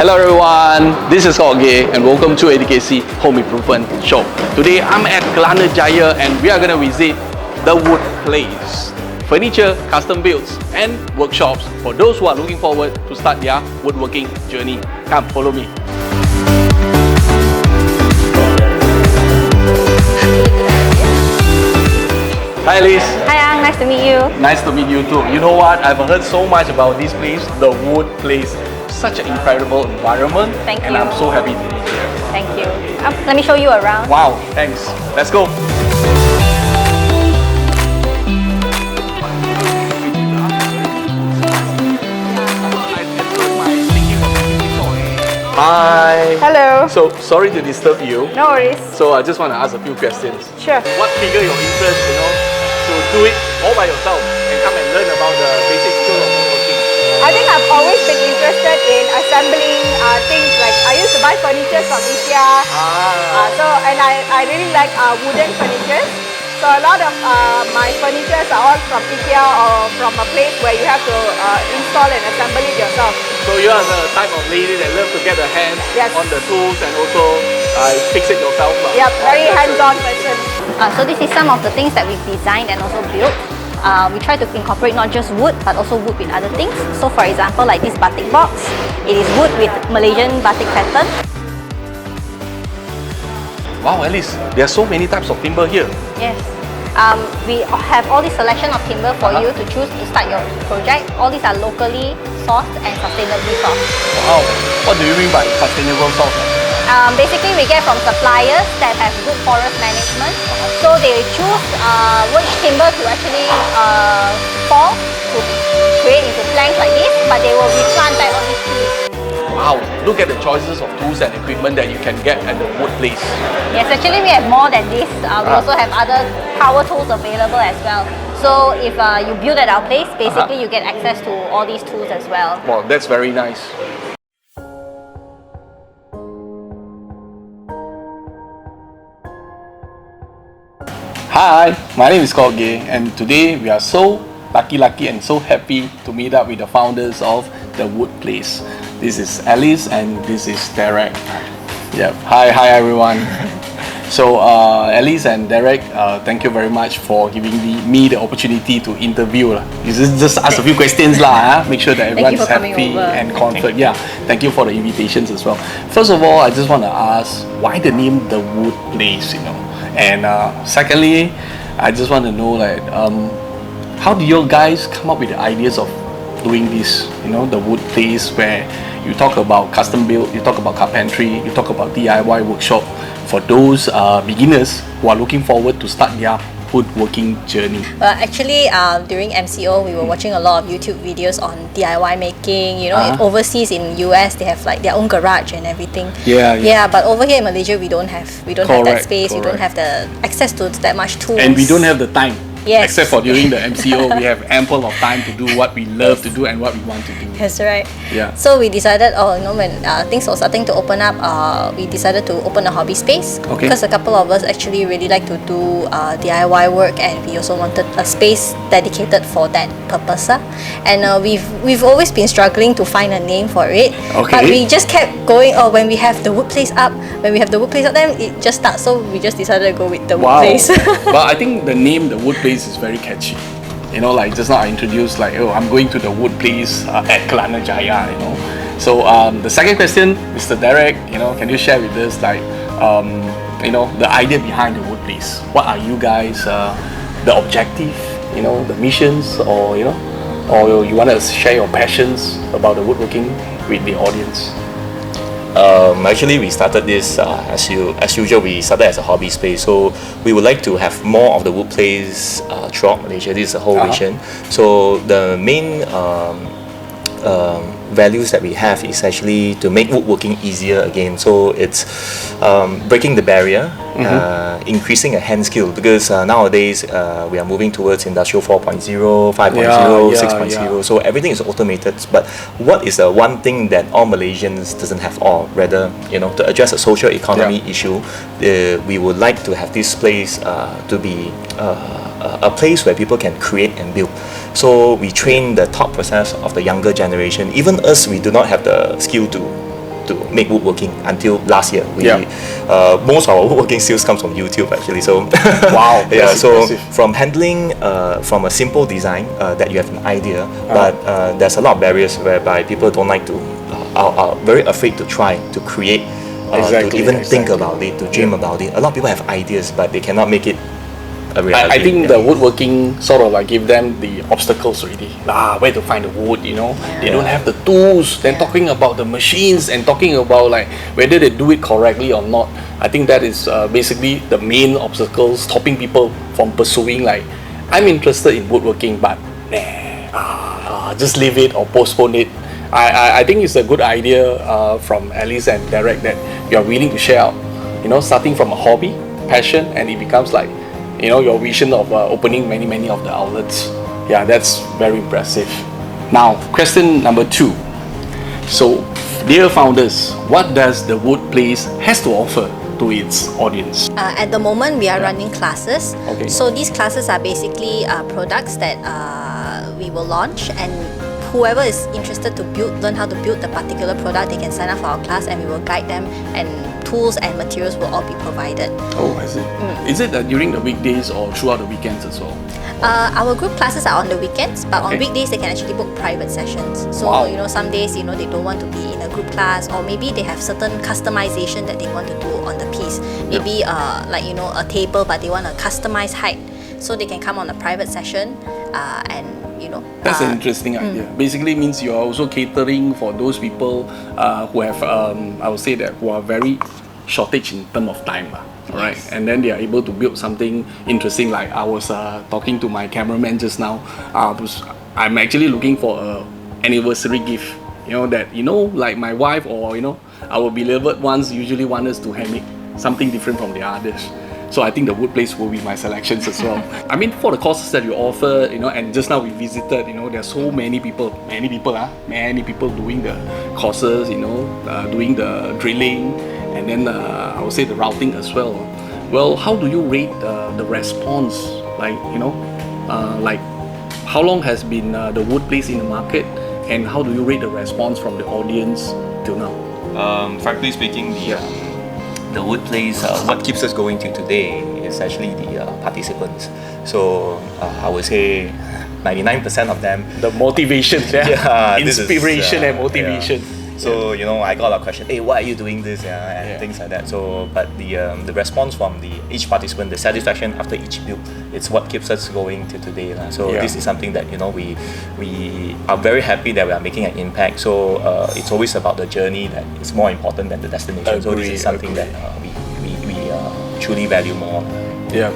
Hello everyone, this is Jorge and welcome to ATKC Home Improvement Show. Today I'm at Kelana Jaya and we are going to visit the wood place. Furniture, custom builds and workshops for those who are looking forward to start their woodworking journey. Come, follow me. Hi Alice. Hi Ang, nice to meet you. Nice to meet you too. You know what? I've heard so much about this place, the wood place. Such an incredible environment. Thank you. And I'm so happy to be here. Thank you. Let me show you around. Wow, thanks. Let's go. Hi. Hello. So, sorry to disturb you. No worries. So, I just want to ask a few questions. Sure. What triggered your interest, to do it all by yourself and come and learn about the basic skill of woodworking? I think I've always been interested in assembling things. Like I used to buy furniture from IKEA. And I really like wooden furniture. So a lot of my furniture are all from IKEA or from a place where you have to install and assemble it yourself. So you are the type of lady that loves to get her hands on the tools and also fix it yourself. Yep, very hands-on person. So this is some of the things that we've designed and also built. We try to incorporate not just wood but also wood with other things. So for example, like this batik box, it is wood with Malaysian batik pattern. Wow, Alice, there are so many types of timber here. Yes. We have all this selection of timber for you to choose to start your project. All these are locally sourced and sustainably sourced. Wow, what do you mean by sustainable source? Basically, we get from suppliers that have good forest management. So they choose which timber to actually fall to create into planks like this, but they will replant back on these trees. Wow, look at the choices of tools and equipment that you can get at the wood place. Yes, actually we have more than this. We also have other power tools available as well. So if you build at our place, basically you get access to all these tools as well. Wow, that's very nice. Hi, my name is Jorge and today we are so lucky and so happy to meet up with the founders of the wood place. This is Alice and this is Derek. Yep. Hi everyone. So Alice and Derek, thank you very much for giving me the opportunity to interview. Just ask a few questions make sure that everyone's happy and comfort. Yeah, thank you for the invitations as well. First of all, I just want to ask why the name the wood place, and secondly, I just want to know how do you guys come up with the ideas of doing this, the wood place where you talk about custom build, you talk about carpentry, you talk about DIY workshop for those beginners who are looking forward to start their woodworking journey? Well, actually, during MCO, we were watching a lot of YouTube videos on DIY making. Overseas in US, they have their own garage and everything. Yeah. But over here in Malaysia, we don't have that space. We don't have the access to that much tools. And we don't have the time. Yes. Except for during the MCO, we have ample of time to do what we love to do and what we want to do. That's right. Yeah. So we decided, when things were starting to open up, we decided to open a hobby space. Okay. Because a couple of us actually really like to do DIY work, and we also wanted a space dedicated for that purpose. And we've always been struggling to find a name for it. Okay. But we just kept going. When we have the wood place up, then it just starts. So we just decided to go with the wood place. But I think the name the wood place is very catchy. Just now I introduced I'm going to the wood place at Kelana Jaya, So the second question, Mr. Derek, can you share with us the idea behind the wood place? What are you guys, the objective, the missions, or you want to share your passions about the woodworking with the audience? Actually, we started this as usual. We started as a hobby space, so we would like to have more of the wood place throughout Malaysia. This is the whole vision. So the main values that we have is actually to make woodworking easier again. So it's breaking the barrier, increasing a hand skill, because nowadays we are moving towards industrial 4.0, 5.0, 6.0. So everything is automated. But what is the one thing that all Malaysians doesn't have, or rather, to address a social economy issue, we would like to have this place to be a place where people can create and build. So we train the thought process of the younger generation. Even us, we do not have the skill to to make woodworking until last year. Most of our woodworking sales comes from YouTube actually. So wow, yeah. So impressive. from handling from a simple design that you have an idea, but there's a lot of barriers whereby people don't like to are very afraid to try to create. To even think about it, to dream about it. A lot of people have ideas, but they cannot make it a reality. I think the woodworking sort of like give them the obstacles already. Where to find the wood, you know? They don't have the tools. Then talking about the machines and talking about like whether they do it correctly or not. I think that is basically the main obstacles stopping people from pursuing like, I'm interested in woodworking, but just leave it or postpone it. I think it's a good idea from Alice and Derek that you are willing to share out, you know, starting from a hobby, passion, and it becomes like, you know, your vision of opening many of the outlets. Yeah, that's very impressive. Now, question number 2. So, dear founders, what does the Wood Place has to offer to its audience? At the moment, we are running classes. Okay. So these classes are basically products that we will launch, and whoever is interested to learn how to build the particular product, they can sign up for our class and we will guide them, and tools and materials will all be provided. Oh, I see. Is it during the weekdays or throughout the weekends as well? Our group classes are on the weekends, but on Okay. weekdays they can actually book private sessions. So Wow. you know, some days they don't want to be in a group class, or maybe they have certain customization that they want to do on the piece. Maybe like you know, a table, but they want a customized height, so they can come on a private session and you know. That's an interesting idea. Basically means you are also catering for those people who have, I would say that who are very shortage in terms of time. Right, and then they are able to build something interesting. Like I was talking to my cameraman just now. I'm actually looking for a anniversary gift. You know that like my wife or our beloved ones usually want us to handmade something different from the others. So I think the Wood Place will be my selections as well. I mean, for the courses that you offer, and just now we visited, there's so many people doing the courses, doing the drilling, and then I would say the routing as well. Well, how do you rate the response? Like, like how long has been the Wood Place in the market, and how do you rate the response from the audience till now? Frankly speaking, the Wood Place, what keeps us going till today is actually the participants. So I would say 99% of them. The motivation, inspiration and motivation. So I got a lot of questions. Hey, why are you doing this? And things like that. So, but the response from each participant, the satisfaction after each build, it's what keeps us going till today. So this is something that we are very happy that we are making an impact. So it's always about the journey that is more important than the destination. So this is something that we truly value more. Yeah.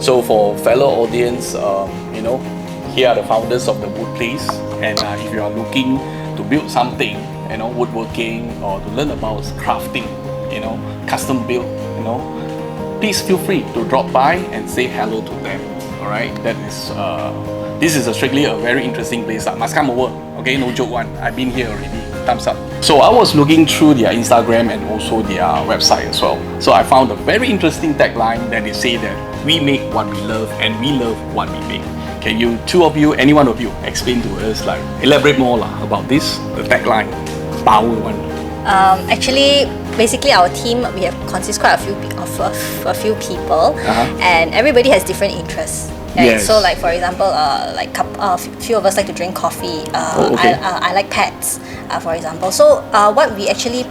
So for fellow audience, here are the founders of the Wood Place, and if you are looking to build something, woodworking, or to learn about crafting, custom build, please feel free to drop by and say hello to them. All right, that is this is strictly a very interesting place. Must come over. Okay, no joke one. I've been here already. Thumbs up. So I was looking through their Instagram and also their website as well. So I found a very interesting tagline that they say that we make what we love and we love what we make. Can you, two of you, any one of you, explain to us, like elaborate more about this, the tagline, power one? Actually, basically our team, we have consists quite a few people, and everybody has different interests. Right? Yes. So, like for example, like a few of us like to drink coffee. I like pets, for example. So, what we actually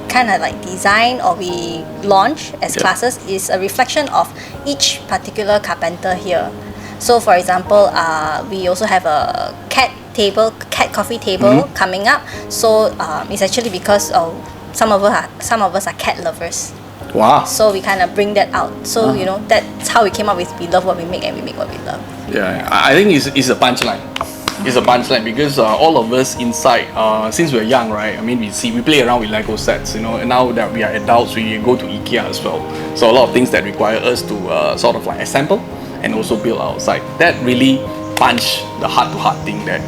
kind of like design or we launch as classes is a reflection of each particular carpenter here. So, for example, we also have a cat coffee table coming up. So, it's actually because some of us are cat lovers. Wow. So we kind of bring that out. So that's how we came up with we love what we make and we make what we love. Yeah, I think it's a punchline. It's a punchline because all of us inside, since we're young, right? I mean, we play around with Lego sets, and now that we are adults, we go to IKEA as well. So a lot of things that require us to sort of like assemble and also build outside. That really punch the heart-to-heart thing that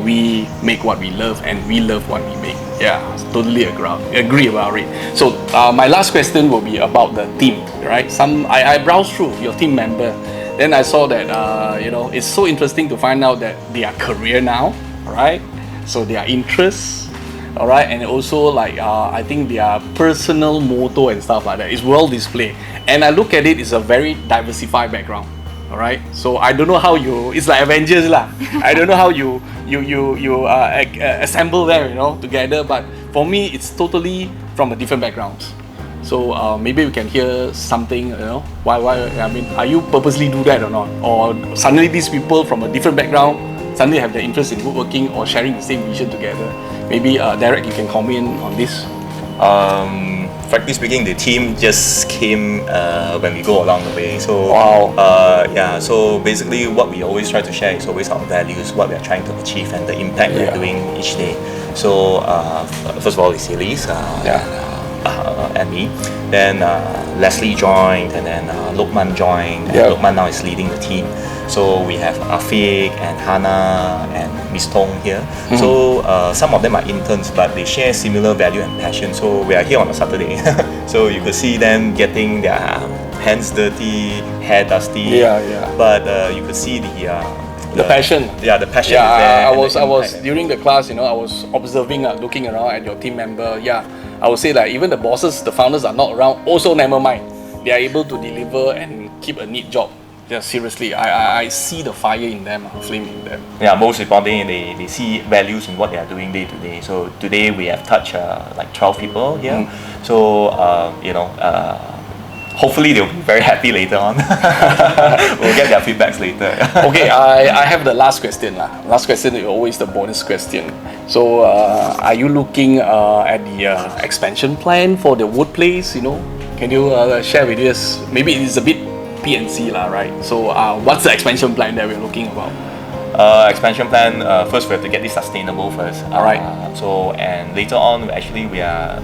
we make what we love and we love what we make. Yeah, totally agree about it. So my last question will be about the team, right? I browsed through your team member, then I saw that it's so interesting to find out that they are career now, right? So their interests, All right, and also like I think their personal motto and stuff like that is well displayed. And I look at it, it's a very diversified background. All right, so I don't know how you. It's like Avengers lah. I don't know how you assemble them, you know, together. But for me, it's totally from a different backgrounds. So maybe we can hear something, you know, why, I mean, are you purposely do that or not? Or suddenly these people from a different background suddenly have their interest in woodworking or sharing the same vision together? Maybe Derek, you can comment on this. Frankly speaking, the team just came when we go along the way. So wow. Yeah. So basically, what we always try to share is always our values, what we are trying to achieve, and the impact we are doing each day. So first of all, it's Elise. And me. Then Leslie joined, and then Lokman joined. And Lokman now is leading the team. So we have Afiq and Hana and Miss Tong here. So some of them are interns, but they share similar value and passion. So we are here on a Saturday. So you could see them getting their hands dirty, hair dusty. But you could see the passion. Yeah, the passion is there. I was during the class, you know, I was observing, looking around at your team member. Yeah, I would say that even the bosses, the founders are not around. Also, never mind. They are able to deliver and keep a neat job. Yeah, seriously, I see the fire in them, flame in them. Yeah, most importantly, they see values in what they are doing day to day. So today we have touched like 12 people here. So you know, hopefully they'll be very happy later on. We'll get their feedbacks later. Okay, I have the last question lah. Last question is always the bonus question. So are you looking at the expansion plan for the wood place? You know, can you share with us? Maybe it's a bit PNC lah, right? So what's the expansion plan that we're looking about? Expansion plan, first we have to get this sustainable first. Alright. So, and later on, actually we are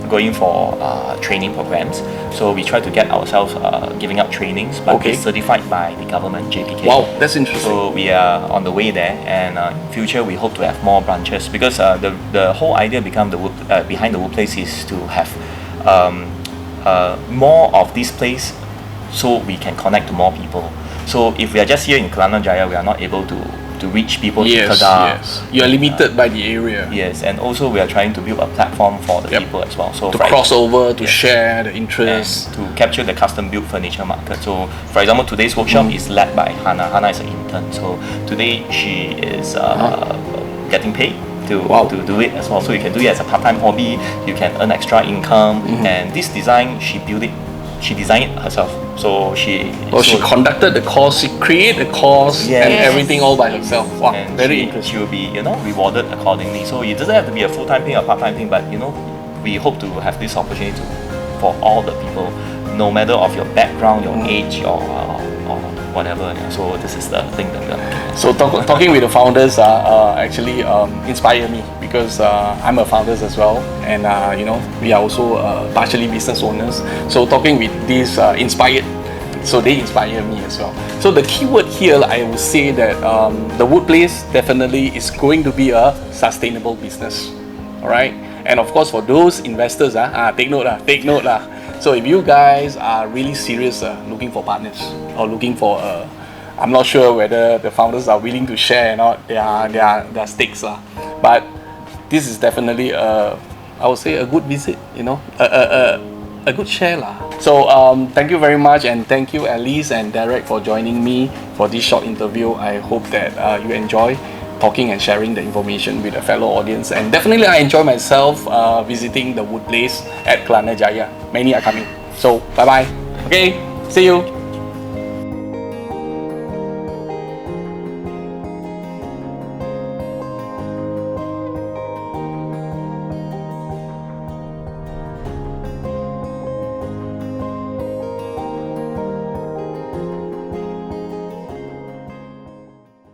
going for training programs. So we try to get ourselves giving up trainings, but it's certified by the government, JPK. Wow, that's interesting. So we are on the way there, and in future we hope to have more branches, because the whole idea behind the wood place is to have more of this place, so we can connect to more people. So if we are just here in Kelana Jaya, we are not able to reach people to Kedah. Yes, you are limited by the area. Yes, and also we are trying to build a platform for the people as well. So to cross over, to share the interests, to capture the custom-built furniture market. So, for example, today's workshop is led by Hana. Hana is an intern. So today she is getting paid to do it as well. So you can do it as a part-time hobby. You can earn extra income. And this design, she built it. She designed it herself. So she conducted the course, she created the course and everything all by herself. Wow, and very interesting. She will be, you know, rewarded accordingly. So it doesn't have to be a full-time thing or part-time thing, but you know, we hope to have this opportunity for all the people, no matter of your background, your age, or whatever. Yeah. So this is the thing that we are looking at. So talking with the founders actually inspired me, because I'm a founder as well, and you know, we are also partially business owners. So talking with these inspired, so they inspire me as well. So the keyword here, I would say that the wood place definitely is going to be a sustainable business. All right, and of course for those investors, take note lah. So if you guys are really serious, looking for partners or looking for I'm not sure whether the founders are willing to share or not their stakes lah. But this is definitely I would say a good visit, you know, a good share lah. So thank you very much, and thank you Alice and Derek for joining me for this short interview. I hope that you enjoy talking and sharing the information with a fellow audience, and definitely I enjoy myself visiting the wood place at Kelana Jaya. Many are coming. So bye bye. Okay, see you.